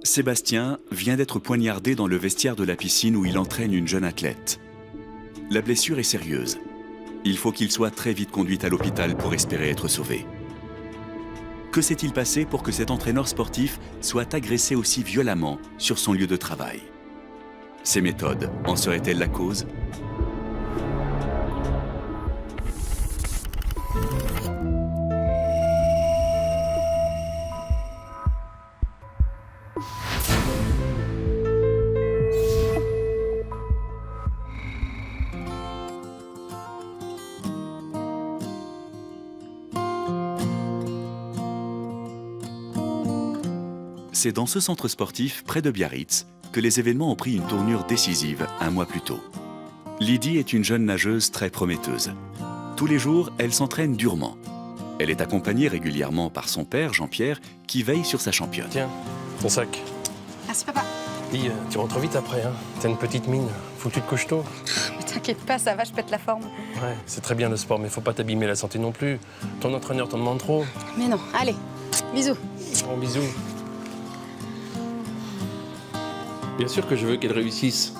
Sébastien vient d'être poignardé dans le vestiaire de la piscine où il entraîne une jeune athlète. La blessure est sérieuse. Il faut qu'il soit très vite conduit à l'hôpital pour espérer être sauvé. Que s'est-il passé pour que cet entraîneur sportif soit agressé aussi violemment sur son lieu de travail? Ses méthodes en seraient-elles la cause? C'est dans ce centre sportif, près de Biarritz, que les événements ont pris une tournure décisive un mois plus tôt. Lydie est une jeune nageuse très prometteuse. Tous les jours, elle s'entraîne durement. Elle est accompagnée régulièrement par son père, Jean-Pierre, qui veille sur sa championne. Tiens, ton sac. Merci papa. Dis, tu rentres vite après, hein. T'as une petite mine. Faut que tu te couches tôt. Mais t'inquiète pas, ça va, je pète la forme. Ouais, c'est très bien le sport, mais faut pas t'abîmer la santé non plus. Ton entraîneur t'en demande trop. Mais non, allez, bisous. Bon, bisous. Bien sûr que je veux qu'elle réussisse.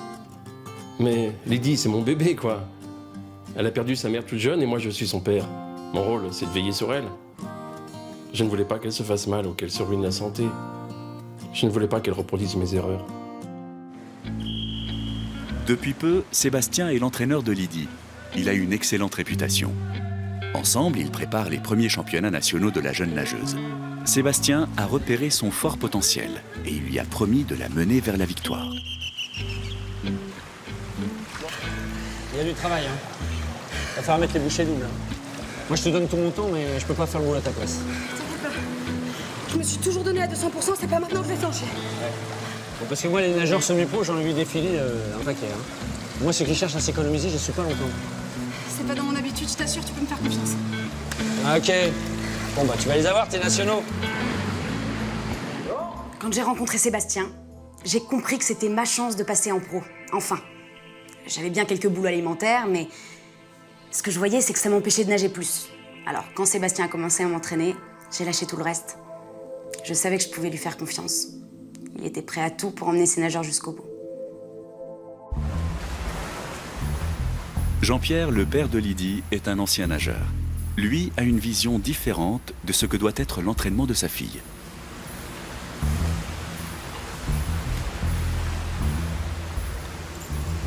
Mais Lydie, c'est mon bébé, quoi. Elle a perdu sa mère toute jeune et moi, je suis son père. Mon rôle, c'est de veiller sur elle. Je ne voulais pas qu'elle se fasse mal ou qu'elle se ruine la santé. Je ne voulais pas qu'elle reproduise mes erreurs. Depuis peu, Sébastien est l'entraîneur de Lydie. Il a une excellente réputation. Ensemble, ils préparent les premiers championnats nationaux de la jeune nageuse. Sébastien a repéré son fort potentiel et il lui a promis de la mener vers la victoire. Il y a du travail, hein. Va falloir mettre les bouchées doubles. Hein. Moi, je te donne tout mon temps, mais je peux pas faire le boulot à ta place. T'inquiète pas. Je me suis toujours donné à 200%, c'est pas maintenant que je vais flancher. Bon, parce que moi, les nageurs semi-pro, j'en ai vu défiler un paquet. Hein. Moi, ceux qui cherchent à s'économiser, je suis pas longtemps. C'est pas dans mon habitude, je t'assure, tu peux me faire confiance. Ah, ok. Bon, bah, tu vas les avoir, tes nationaux. Quand j'ai rencontré Sébastien, j'ai compris que c'était ma chance de passer en pro. Enfin. J'avais bien quelques boulots alimentaires, mais ce que je voyais, c'est que ça m'empêchait de nager plus. Alors, quand Sébastien a commencé à m'entraîner, j'ai lâché tout le reste. Je savais que je pouvais lui faire confiance. Il était prêt à tout pour emmener ses nageurs jusqu'au bout. Jean-Pierre, le père de Lydie, est un ancien nageur. Lui a une vision différente de ce que doit être l'entraînement de sa fille.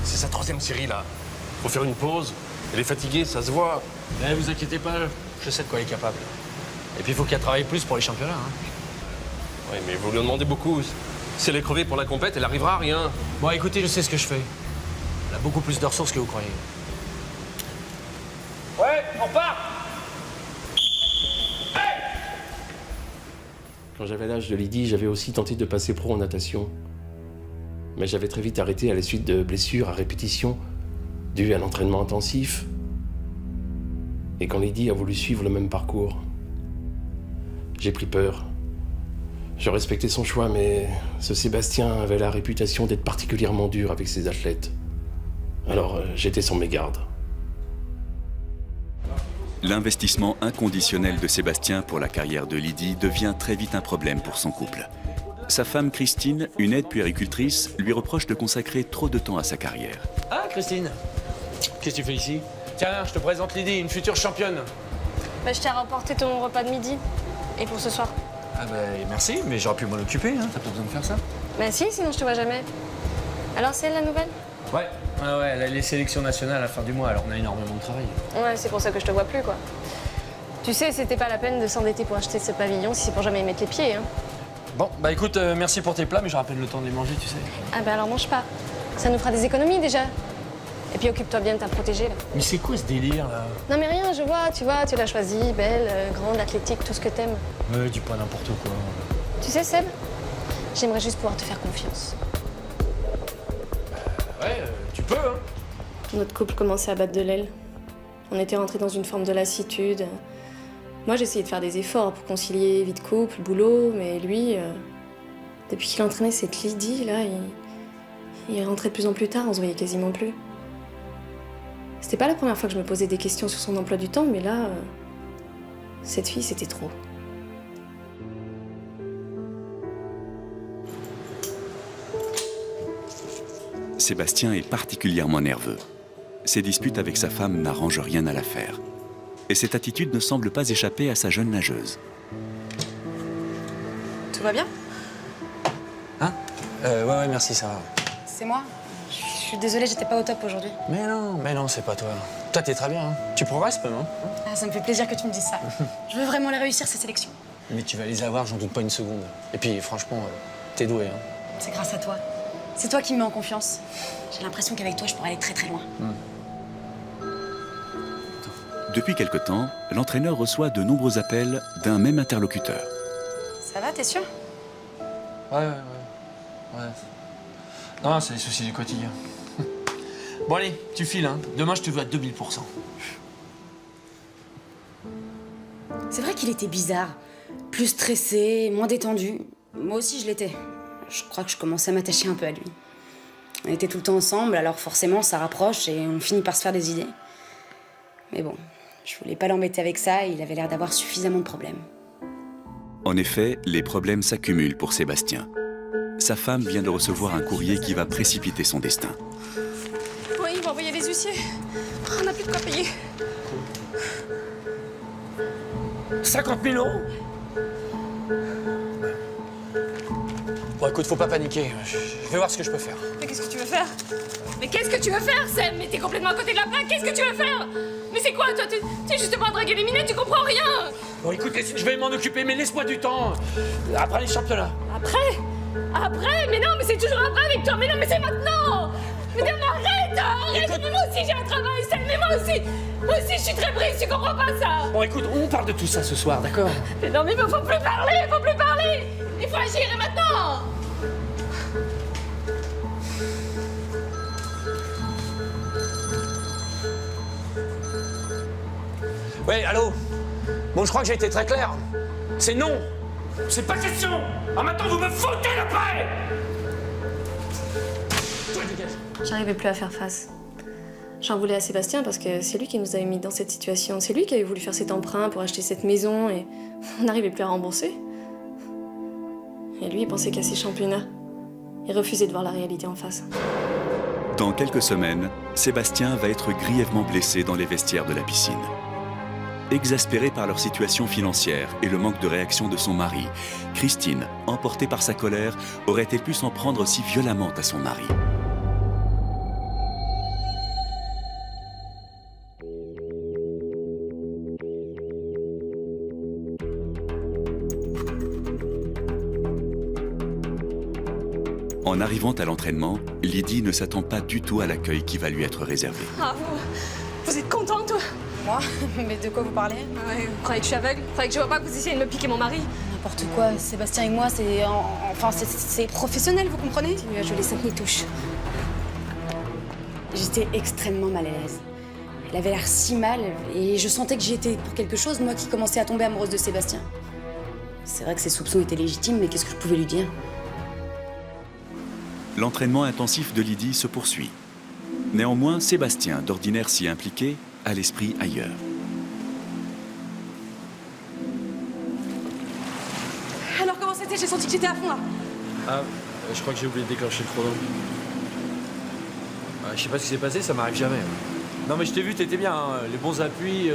C'est sa troisième série, là. Faut faire une pause. Elle est fatiguée, ça se voit. Eh, vous inquiétez pas, je sais de quoi elle est capable. Et puis, il faut qu'elle travaille plus pour les championnats. Hein. Oui, mais vous lui en demandez beaucoup. Si elle est crevée pour la compète, elle arrivera à rien. Bon, écoutez, je sais ce que je fais. Elle a beaucoup plus de ressources que vous croyez. Ouais, on part! Quand j'avais l'âge de Lydie, j'avais aussi tenté de passer pro en natation. Mais j'avais très vite arrêté à la suite de blessures à répétition, dues à l'entraînement intensif. Et quand Lydie a voulu suivre le même parcours, j'ai pris peur. Je respectais son choix, mais ce Sébastien avait la réputation d'être particulièrement dur avec ses athlètes. Alors j'étais sur mes gardes. L'investissement inconditionnel de Sébastien pour la carrière de Lydie devient très vite un problème pour son couple. Sa femme Christine, une aide puéricultrice, lui reproche de consacrer trop de temps à sa carrière. Ah, Christine, qu'est-ce que tu fais ici? Tiens, je te présente Lydie, une future championne. Bah, je t'ai rapporté ton repas de midi. Et pour ce soir. Ah bah merci, mais j'aurais pu m'en occuper, hein. T'as pas besoin de faire ça. Bah si, sinon je te vois jamais. Alors c'est elle la nouvelle? Ouais, elle a les sélections nationales à la fin du mois, alors on a énormément de travail. Ouais, c'est pour ça que je te vois plus, quoi. Tu sais, c'était pas la peine de s'endetter pour acheter ce pavillon si c'est pour jamais y mettre les pieds, hein. Bon, bah écoute, merci pour tes plats, mais j'aurai à peine le temps de les manger, tu sais. Ah bah alors mange pas. Ça nous fera des économies déjà. Et puis occupe-toi bien de ta protégée, là. Mais c'est quoi ce délire, là? Non mais rien, je vois, tu l'as choisie, belle, grande, athlétique, tout ce que t'aimes. Ouais, dis pas n'importe quoi. Tu sais, Seb, j'aimerais juste pouvoir te faire confiance. Ouais, tu peux, hein. Notre couple commençait à battre de l'aile. On était rentrés dans une forme de lassitude. Moi, j'essayais de faire des efforts pour concilier vie de couple, boulot, mais lui, depuis qu'il entraînait cette Lydie, là, il rentrait de plus en plus tard, on se voyait quasiment plus. C'était pas la première fois que je me posais des questions sur son emploi du temps, mais là, Cette fille, c'était trop. Sébastien est particulièrement nerveux. Ses disputes avec sa femme n'arrangent rien à l'affaire. Et cette attitude ne semble pas échapper à sa jeune nageuse. Tout va bien? Hein? Ouais, merci, ça va. C'est moi. Je suis désolée, j'étais pas au top aujourd'hui. Mais non, c'est pas toi. Toi, t'es très bien, hein. Tu progresses même, hein. Ah, ça me fait plaisir que tu me dises ça. Je veux vraiment les réussir, ces sélections. Mais tu vas les avoir, j'en doute pas une seconde. Et puis, franchement, t'es doué, hein. C'est grâce à toi. C'est toi qui me mets en confiance. J'ai l'impression qu'avec toi, je pourrais aller très très loin. Depuis quelque temps, l'entraîneur reçoit de nombreux appels d'un même interlocuteur. Ça va, t'es sûr? Ouais. Non, c'est les soucis du quotidien. Bon, allez, tu files, hein. Demain, je te veux à 2000%. C'est vrai qu'il était bizarre. Plus stressé, moins détendu. Moi aussi, je l'étais. Je crois que je commençais à m'attacher un peu à lui. On était tout le temps ensemble, alors forcément, ça rapproche et on finit par se faire des idées. Mais bon, je voulais pas l'embêter avec ça, il avait l'air d'avoir suffisamment de problèmes. En effet, les problèmes s'accumulent pour Sébastien. Sa femme vient de recevoir un courrier qui va précipiter son destin. Oui, il va envoyer les huissiers. On n'a plus de quoi payer. 50 000 €? Bon, écoute, faut pas paniquer. Je vais voir ce que je peux faire. Mais qu'est-ce que tu veux faire? Mais qu'est-ce que tu veux faire, Sam? Mais t'es complètement à côté de la plaque, qu'est-ce que tu veux faire? Mais c'est quoi, toi? T'es justement à draguer les minets, tu comprends rien! Bon, écoute, je vais m'en occuper, mais laisse-moi du temps. Après les championnats. Après? Après? Mais non, mais c'est toujours après avec toi! Mais non, mais c'est maintenant! Mais non, mais arrête! Écoute- Mais moi aussi j'ai un travail, Sam! Mais moi aussi je suis très prise, tu comprends pas ça? Bon, écoute, on parle de tout ça ce soir, d'accord? Mais non, mais il faut plus parler, faut plus parler! Il faut agir et maintenant! Ouais, allô? Bon, je crois que j'ai été très clair. C'est non. C'est pas question. Ah, maintenant, vous me foutez la paix. Toi, dégage. J'arrivais plus à faire face. J'en voulais à Sébastien parce que c'est lui qui nous avait mis dans cette situation. C'est lui qui avait voulu faire cet emprunt pour acheter cette maison et on n'arrivait plus à rembourser. Et lui, il pensait qu'à ses championnats. Il refusait de voir la réalité en face. Dans quelques semaines, Sébastien va être grièvement blessé dans les vestiaires de la piscine. Exaspérée par leur situation financière et le manque de réaction de son mari, Christine, emportée par sa colère, aurait-elle pu s'en prendre si violemment à son mari? En arrivant à l'entraînement, Lydie ne s'attend pas du tout à l'accueil qui va lui être réservé. Ah, vous êtes content, toi? Moi? Mais de quoi vous parlez? Ouais, vous croyez que je suis aveugle? Vous croyez que je vois pas que vous essayez de me piquer mon mari? N'importe quoi, Sébastien et moi, c'est professionnel, vous comprenez? Il lui a joué les 5000 touches. J'étais extrêmement mal à l'aise. Elle avait l'air si mal et je sentais que j'y étais pour quelque chose, moi qui commençais à tomber amoureuse de Sébastien. C'est vrai que ses soupçons étaient légitimes, mais qu'est-ce que je pouvais lui dire? L'entraînement intensif de Lydie se poursuit. Néanmoins, Sébastien, d'ordinaire si impliqué, a l'esprit ailleurs. Alors comment c'était? J'ai senti que j'étais à fond là. Ah, je crois que j'ai oublié de déclencher le chrono. Je sais pas ce qui s'est passé, ça m'arrive jamais. Non mais je t'ai vu, t'étais bien, hein. Les bons appuis,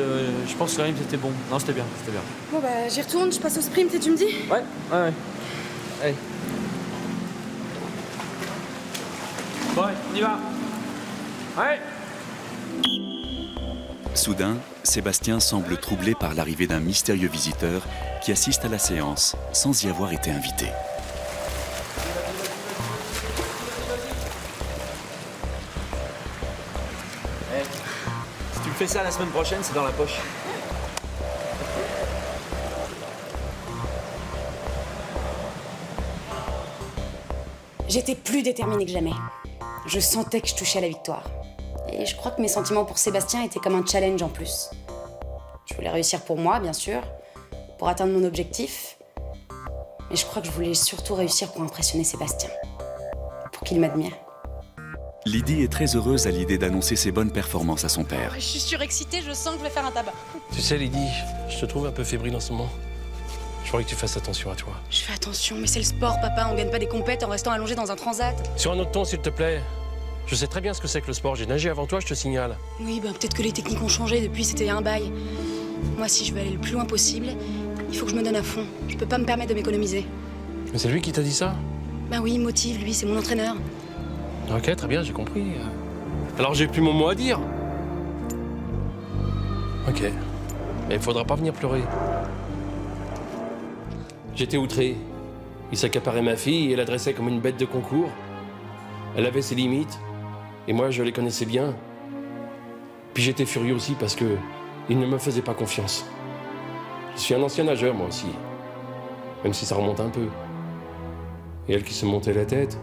je pense quand même que c'était bon. Non, c'était bien, c'était bien. Bon bah j'y retourne, je passe au sprint et tu me dis? Ouais. Allez. Bon, ouais, on y va. Ouais. Soudain, Sébastien semble troublé par l'arrivée d'un mystérieux visiteur qui assiste à la séance sans y avoir été invité. Si tu me fais ça la semaine prochaine, c'est dans la poche. J'étais plus déterminée que jamais. Je sentais que je touchais à la victoire. Et je crois que mes sentiments pour Sébastien étaient comme un challenge en plus. Je voulais réussir pour moi, bien sûr, pour atteindre mon objectif. Mais je crois que je voulais surtout réussir pour impressionner Sébastien. Pour qu'il m'admire. Lydie est très heureuse à l'idée d'annoncer ses bonnes performances à son père. Je suis surexcitée, je sens que je vais faire un tabac. Tu sais, Lydie, je je te trouve un peu fébrile en ce moment. Je voudrais que tu fasses attention à toi. Je fais attention, mais c'est le sport, papa. On gagne pas des compètes en restant allongé dans un transat. Sur un autre ton, s'il te plaît. Je sais très bien ce que c'est que le sport. J'ai nagé avant toi, je te signale. Oui, ben peut-être que les techniques ont changé depuis, c'était un bail. Moi, si je veux aller le plus loin possible, il faut que je me donne à fond. Je peux pas me permettre de m'économiser. Mais c'est lui qui t'a dit ça? Bah oui, Motive, lui, c'est mon entraîneur. Ok, très bien, j'ai compris. Alors j'ai plus mon mot à dire. Ok. Mais il faudra pas venir pleurer. J'étais outré. Il s'accaparait ma fille et la dressait comme une bête de concours. Elle avait ses limites. Et moi, je les connaissais bien. Puis j'étais furieux aussi parce que il ne me faisait pas confiance. Je suis un ancien nageur, moi aussi. Même si ça remonte un peu. Et elle qui se montait la tête.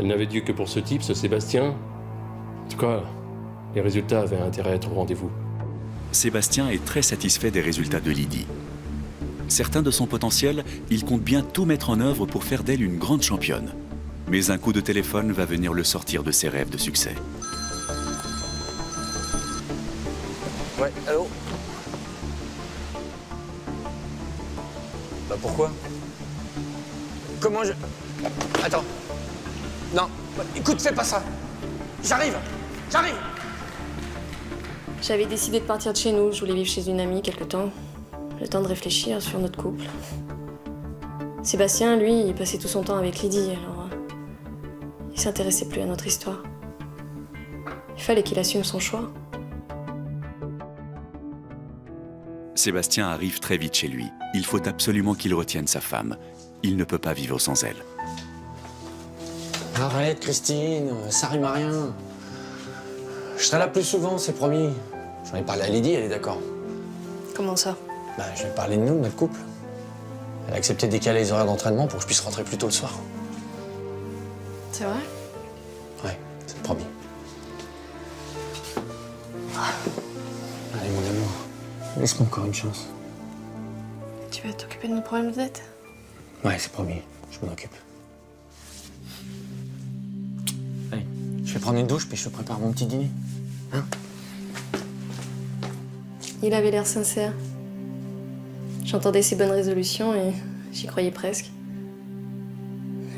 Elle n'avait Dieu que pour ce type, ce Sébastien. En tout cas, les résultats avaient intérêt à être au rendez-vous. Sébastien est très satisfait des résultats de Lydie. Certain de son potentiel, il compte bien tout mettre en œuvre pour faire d'elle une grande championne. Mais un coup de téléphone va venir le sortir de ses rêves de succès. Ouais, allô? Bah pourquoi? Comment je... Attends. Non, écoute, fais pas ça. J'arrive. J'avais décidé de partir de chez nous. Je voulais vivre chez une amie quelque temps. Le temps de réfléchir sur notre couple. Sébastien, lui, il passait tout son temps avec Lydie, alors... il s'intéressait plus à notre histoire. Il fallait qu'il assume son choix. Sébastien arrive très vite chez lui. Il faut absolument qu'il retienne sa femme. Il ne peut pas vivre sans elle. Arrête, Christine, ça rime à rien. Je serai là plus souvent, c'est promis. J'en ai parlé à Lydie, elle est d'accord. Comment ça? Bah, je vais parler de nous, de notre couple. Elle a accepté de décaler les horaires d'entraînement pour que je puisse rentrer plus tôt le soir. C'est vrai? Ouais, c'est promis. Allez, mon amour, laisse-moi encore une chance. Tu vas t'occuper de nos problèmes de dette? Ouais, c'est promis, je m'en occupe. Allez, je vais prendre une douche, puis je te prépare mon petit dîner. Hein? Il avait l'air sincère. J'entendais ses bonnes résolutions et j'y croyais presque.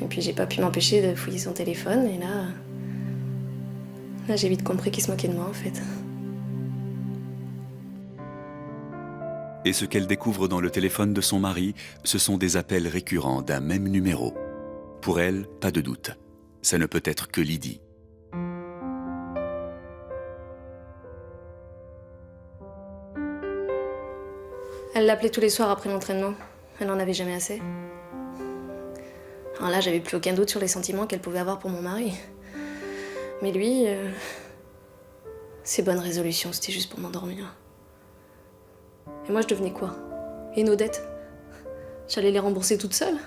Et puis j'ai pas pu m'empêcher de fouiller son téléphone et là j'ai vite compris qu'il se moquait de moi en fait. Et ce qu'elle découvre dans le téléphone de son mari, ce sont des appels récurrents d'un même numéro. Pour elle, pas de doute. Ça ne peut être que Lydie. Elle l'appelait tous les soirs après l'entraînement. Elle n'en avait jamais assez. Alors là, j'avais plus aucun doute sur les sentiments qu'elle pouvait avoir pour mon mari. Mais lui, ses bonnes résolutions, c'était juste pour m'endormir. Et moi, je devenais quoi? Et nos dettes? J'allais les rembourser toute seule?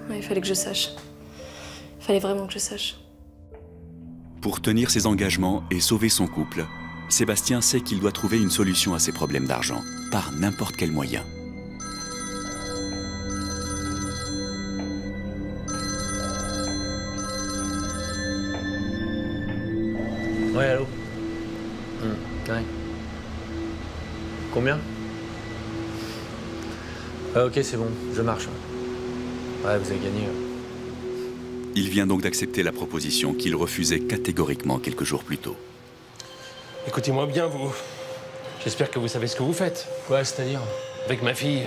Ouais, il fallait que je sache. Il fallait vraiment que je sache. Pour tenir ses engagements et sauver son couple, Sébastien sait qu'il doit trouver une solution à ses problèmes d'argent, par n'importe quel moyen. Ouais, allô? Ouais. Combien? Ah, ok, c'est bon, je marche. Ouais, vous avez gagné. Il vient donc d'accepter la proposition qu'il refusait catégoriquement quelques jours plus tôt. Écoutez-moi bien, vous. J'espère que vous savez ce que vous faites. Quoi, c'est-à-dire? Avec ma fille.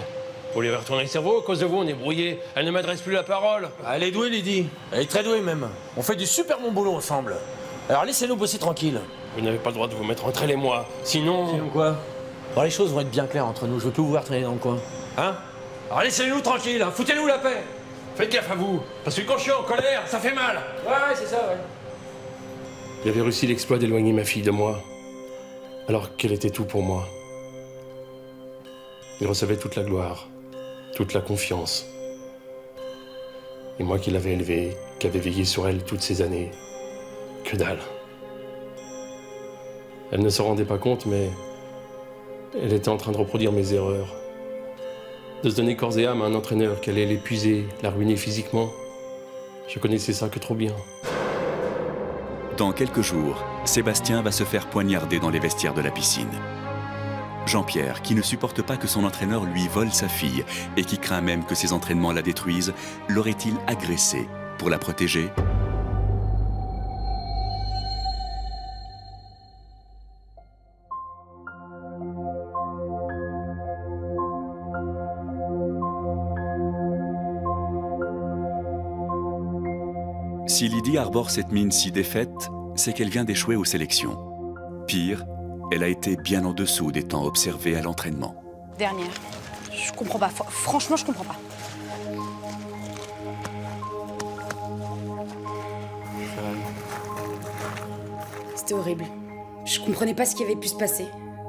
Vous lui avez retourné le cerveau, à cause de vous, on est brouillé. Elle ne m'adresse plus la parole. Elle est douée, Lydie. Elle est très douée, même. On fait du super bon boulot ensemble. Alors laissez-nous bosser tranquille. Vous n'avez pas le droit de vous mettre entre elle et moi. Sinon... Sinon quoi? Bon, les choses vont être bien claires entre nous. Je veux plus vous voir traîner dans le coin. Hein? Alors laissez-nous tranquille, hein. Foutez-nous la paix. Faites gaffe à vous, parce que quand je suis en colère, ça fait mal. Ouais, c'est ça, ouais. J'avais réussi l'exploit d'éloigner ma fille de moi, alors qu'elle était tout pour moi. Il recevait toute la gloire, toute la confiance. Et moi qui l'avais élevée, qui avais veillé sur elle toutes ces années, que dalle. Elle ne se rendait pas compte, mais elle était en train de reproduire mes erreurs. De se donner corps et âme à un entraîneur qui allait l'épuiser, la ruiner physiquement. Je connaissais ça que trop bien. Dans quelques jours, Sébastien va se faire poignarder dans les vestiaires de la piscine. Jean-Pierre, qui ne supporte pas que son entraîneur lui vole sa fille et qui craint même que ses entraînements la détruisent, l'aurait-il agressée pour la protéger ? Si Lydie arbore cette mine si défaite, c'est qu'elle vient d'échouer aux sélections. Pire, elle a été bien en dessous des temps observés à l'entraînement. Dernière. Je comprends pas. Franchement, je comprends pas. C'était horrible. Je comprenais pas ce qui avait pu se passer.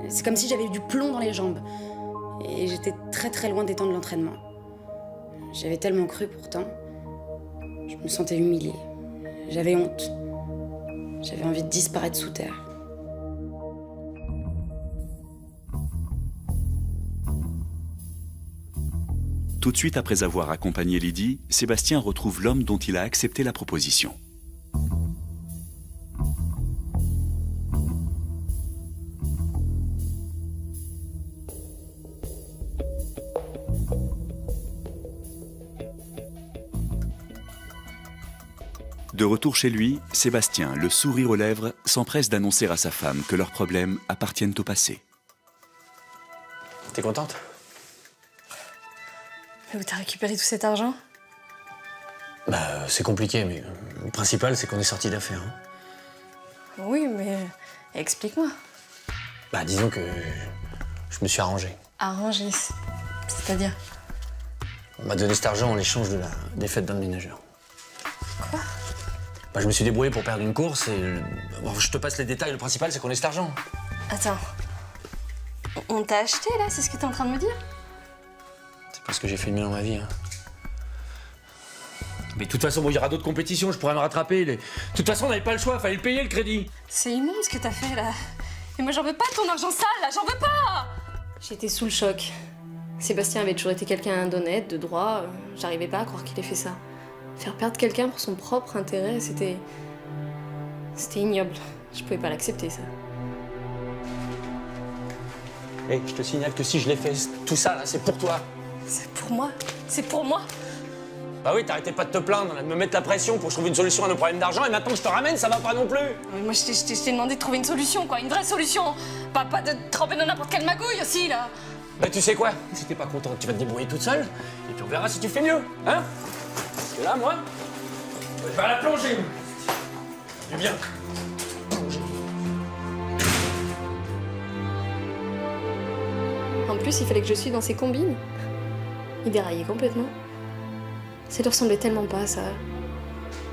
C'est comme si j'avais eu du plomb dans les jambes. Et j'étais très très loin des temps de l'entraînement. J'avais tellement cru pourtant. Je me sentais humiliée. J'avais honte. J'avais envie de disparaître sous terre. Tout de suite après avoir accompagné Lydie, Sébastien retrouve l'homme dont il a accepté la proposition. De retour chez lui, Sébastien, le sourire aux lèvres, s'empresse d'annoncer à sa femme que leurs problèmes appartiennent au passé. T'es contente? Mais où t'as récupéré tout cet argent? Bah, c'est compliqué, mais le principal, c'est qu'on est sorti d'affaires. Hein. Oui, mais explique-moi. Bah, disons que je me suis arrangé. Arrangé, c'est-à-dire? On m'a donné cet argent en échange de la défaite d'un ménageur. Quoi? Bah, je me suis débrouillé pour perdre une course et... Bon, je te passe les détails, le principal, c'est qu'on ait cet argent. Attends. On t'a acheté, là? C'est ce que t'es en train de me dire? C'est parce que j'ai fait le mieux dans ma vie. Hein. Mais de toute façon, bon, il y aura d'autres compétitions, je pourrais me rattraper. De toute façon, on n'avait pas le choix, fallait le payer, le crédit. C'est immonde ce que t'as fait, là. Et moi, j'en veux pas de ton argent sale, là, j'en veux pas! J'étais sous le choc. Sébastien avait toujours été quelqu'un d'honnête, de droit. J'arrivais pas à croire qu'il ait fait ça. Faire perdre quelqu'un pour son propre intérêt, c'était ignoble. Je pouvais pas l'accepter, ça. Hé, je te signale que si je l'ai fait, tout ça, là, c'est pour toi. C'est pour moi. C'est pour moi. Bah oui, t'arrêtais pas de te plaindre, de me mettre la pression pour que je trouve une solution à nos problèmes d'argent, et maintenant que je te ramène, ça va pas non plus. Mais moi, je t'ai demandé de trouver une solution, quoi. Une vraie solution. Pas de te tremper dans n'importe quelle magouille aussi, là. Bah tu sais quoi? Si t'es pas contente, tu vas te débrouiller toute seule, et puis on verra si tu fais mieux, hein? Parce que là, moi, je vais à la plongée. Du bien. En plus, il fallait que je suive dans ses combines. Il déraillait complètement. Ça lui ressemblait tellement pas, ça.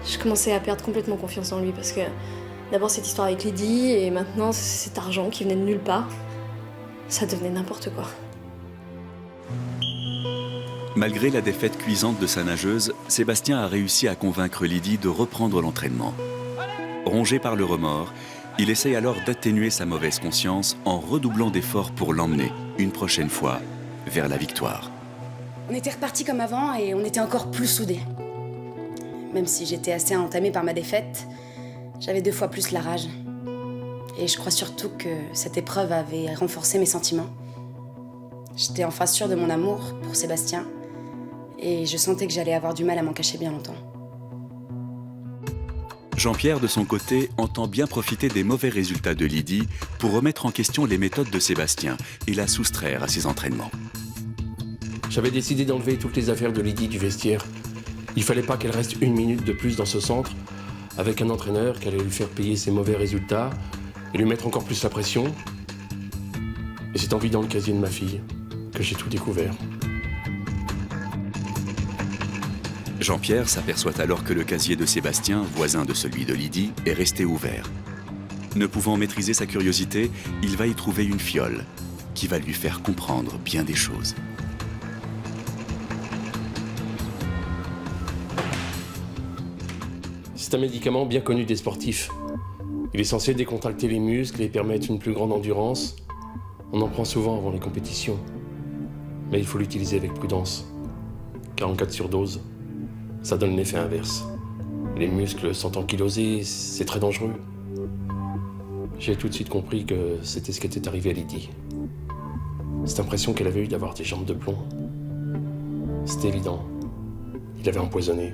Je commençais à perdre complètement confiance en lui parce que d'abord cette histoire avec Lydie et maintenant cet argent qui venait de nulle part. Ça devenait n'importe quoi. Malgré la défaite cuisante de sa nageuse, Sébastien a réussi à convaincre Lydie de reprendre l'entraînement. Rongé par le remords, il essaye alors d'atténuer sa mauvaise conscience en redoublant d'efforts pour l'emmener, une prochaine fois, vers la victoire. On était repartis comme avant et on était encore plus soudés. Même si j'étais assez entamée par ma défaite, j'avais 2 fois plus la rage. Et je crois surtout que cette épreuve avait renforcé mes sentiments. J'étais enfin sûre de mon amour pour Sébastien et je sentais que j'allais avoir du mal à m'en cacher bien longtemps. Jean-Pierre, de son côté, entend bien profiter des mauvais résultats de Lydie pour remettre en question les méthodes de Sébastien et la soustraire à ses entraînements. J'avais décidé d'enlever toutes les affaires de Lydie du vestiaire. Il fallait pas qu'elle reste 1 minute de plus dans ce centre avec un entraîneur qui allait lui faire payer ses mauvais résultats et lui mettre encore plus la pression. Et c'est en vidant le casier de ma fille que j'ai tout découvert. Jean-Pierre s'aperçoit alors que le casier de Sébastien, voisin de celui de Lydie, est resté ouvert. Ne pouvant maîtriser sa curiosité, il va y trouver une fiole qui va lui faire comprendre bien des choses. C'est un médicament bien connu des sportifs. Il est censé décontracter les muscles et permettre une plus grande endurance. On en prend souvent avant les compétitions. Mais il faut l'utiliser avec prudence. Car en cas de surdose, ça donne l'effet inverse. Les muscles sont ankylosés, c'est très dangereux. J'ai tout de suite compris que c'était ce qui était arrivé à Lydie. Cette impression qu'elle avait eue d'avoir des jambes de plomb. C'était évident. Il avait empoisonné.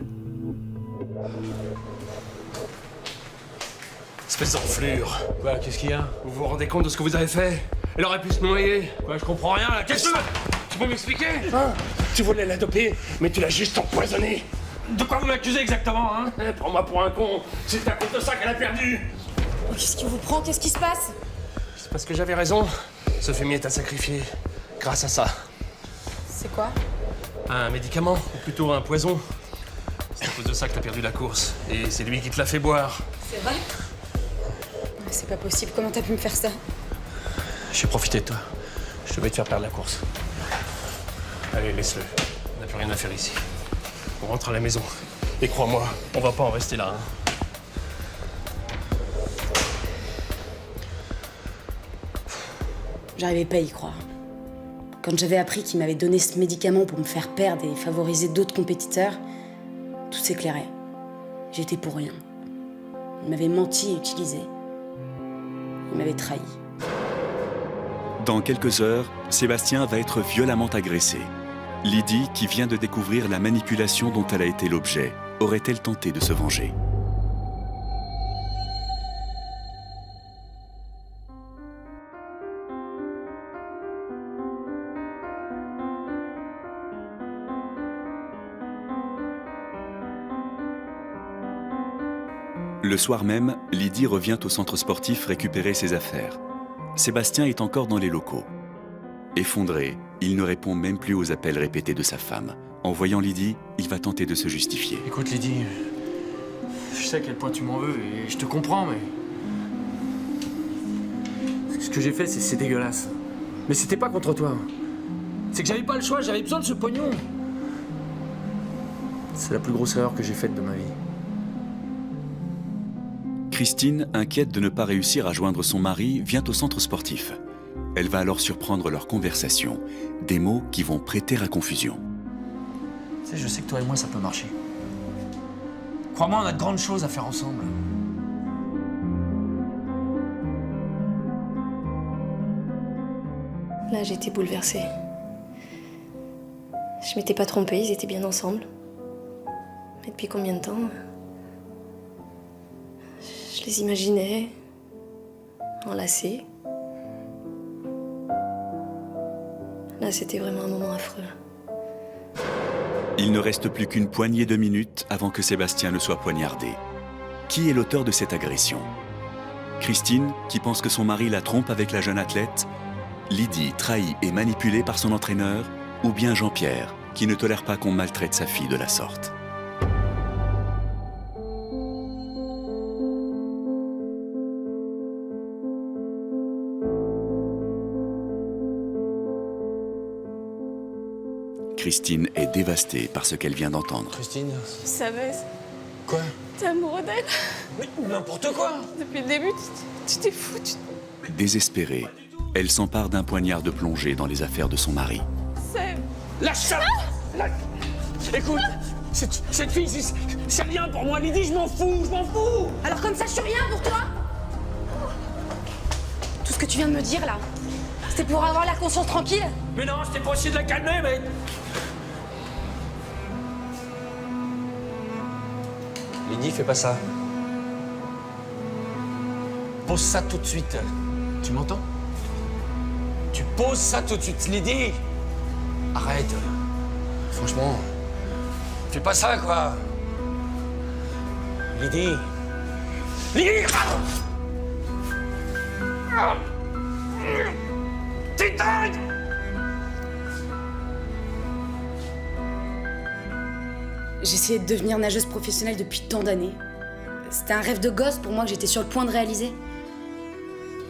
Espèce d'enflure. Quoi, qu'est-ce qu'il y a? Vous vous rendez compte de ce que vous avez fait? Elle aurait pu se noyer. Quoi, je comprends rien là. Qu'est-ce que Tu peux m'expliquer? Tu voulais la doper, mais tu l'as juste empoisonnée. De quoi vous m'accusez exactement, hein? Prends-moi pour un con. C'est à cause de ça qu'elle a perdu. Qu'est-ce qui vous prend? Qu'est-ce qui se passe? C'est parce que j'avais raison. Ce fumier t'a sacrifié. Grâce à ça. C'est quoi? Un médicament, ou plutôt un poison. C'est à cause de ça que t'as perdu la course. Et c'est lui qui te l'a fait boire. C'est vrai? C'est pas possible, comment t'as pu me faire ça? J'ai profité de toi. Je devais te faire perdre la course. Allez, laisse-le. On n'a plus rien à faire ici. On rentre à la maison. Et crois-moi, on va pas en rester là. Hein. J'arrivais pas à y croire. Quand j'avais appris qu'il m'avait donné ce médicament pour me faire perdre et favoriser d'autres compétiteurs, tout s'éclairait. J'étais pour rien. Il m'avait menti et utilisé. Il m'avait trahi. Dans quelques heures, Sébastien va être violemment agressé. Lydie, qui vient de découvrir la manipulation dont elle a été l'objet, aurait-elle tenté de se venger? Le soir même, Lydie revient au centre sportif récupérer ses affaires. Sébastien est encore dans les locaux. Effondré, il ne répond même plus aux appels répétés de sa femme. En voyant Lydie, il va tenter de se justifier. Écoute, Lydie, je sais à quel point tu m'en veux et je te comprends, mais. Ce que j'ai fait, c'est dégueulasse. Mais c'était pas contre toi. C'est que j'avais pas le choix, j'avais besoin de ce pognon. C'est la plus grosse erreur que j'ai faite de ma vie. Christine, inquiète de ne pas réussir à joindre son mari, vient au centre sportif. Elle va alors surprendre leur conversation, des mots qui vont prêter à confusion. Tu sais, je sais que toi et moi, ça peut marcher. Crois-moi, on a de grandes choses à faire ensemble. Là, j'étais bouleversée. Je m'étais pas trompée, ils étaient bien ensemble. Mais depuis combien de temps? Je les imaginais enlacés. Là, c'était vraiment un moment affreux. Il ne reste plus qu'une poignée de minutes avant que Sébastien ne soit poignardé. Qui est l'auteur de cette agression? Christine, qui pense que son mari la trompe avec la jeune athlète? Lydie, trahie et manipulée par son entraîneur? Ou bien Jean-Pierre, qui ne tolère pas qu'on maltraite sa fille de la sorte? Christine est dévastée par ce qu'elle vient d'entendre. Christine. Je savais, Quoi? t'es amoureux d'elle. Mais n'importe quoi! Depuis le début, tu t'es foutu. Désespérée, elle s'empare d'un poignard de plongée dans les affaires de son mari. Seb, Lâche ça! Écoute, cette fille, c'est rien pour moi, Lydie, je m'en fous, je m'en fous! Alors comme ça, je suis rien pour toi? Tout ce que tu viens de me dire là, c'était pour avoir la conscience tranquille? Mais non, c'était pour essayer de la calmer, mais... Lydie, fais pas ça. Pose ça tout de suite. Tu m'entends? Tu poses ça tout de suite, Lydie! Arrête. Franchement, fais pas ça, quoi. Lydie. Lydie! T'es dingue! J'essayais de devenir nageuse professionnelle depuis tant d'années. C'était un rêve de gosse pour moi que j'étais sur le point de réaliser.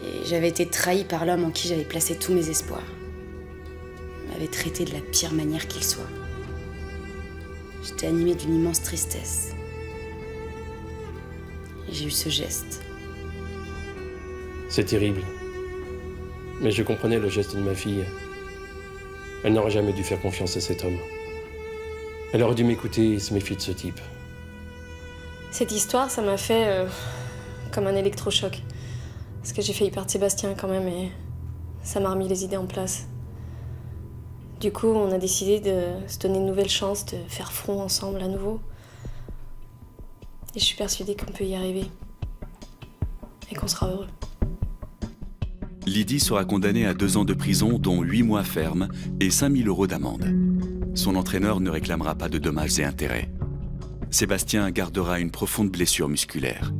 Et j'avais été trahie par l'homme en qui j'avais placé tous mes espoirs. Il m'avait traité de la pire manière qu'il soit. J'étais animée d'une immense tristesse. Et j'ai eu ce geste. C'est terrible. Mais je comprenais le geste de ma fille. Elle n'aurait jamais dû faire confiance à cet homme. Elle aurait dû m'écouter et se méfier de ce type. Cette histoire, ça m'a fait comme un électrochoc. Parce que j'ai failli perdre Sébastien quand même et ça m'a remis les idées en place. Du coup, on a décidé de se donner une nouvelle chance de faire front ensemble à nouveau. Et je suis persuadée qu'on peut y arriver. Et qu'on sera heureux. Lydie sera condamnée à 2 ans de prison, dont 8 mois ferme et 5 000 € d'amende. Son entraîneur ne réclamera pas de dommages et intérêts. Sébastien gardera une profonde blessure musculaire.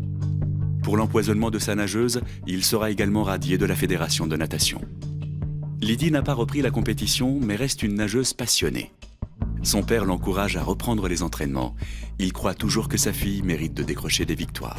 Pour l'empoisonnement de sa nageuse, il sera également radié de la fédération de natation. Lydie n'a pas repris la compétition, mais reste une nageuse passionnée. Son père l'encourage à reprendre les entraînements. Il croit toujours que sa fille mérite de décrocher des victoires.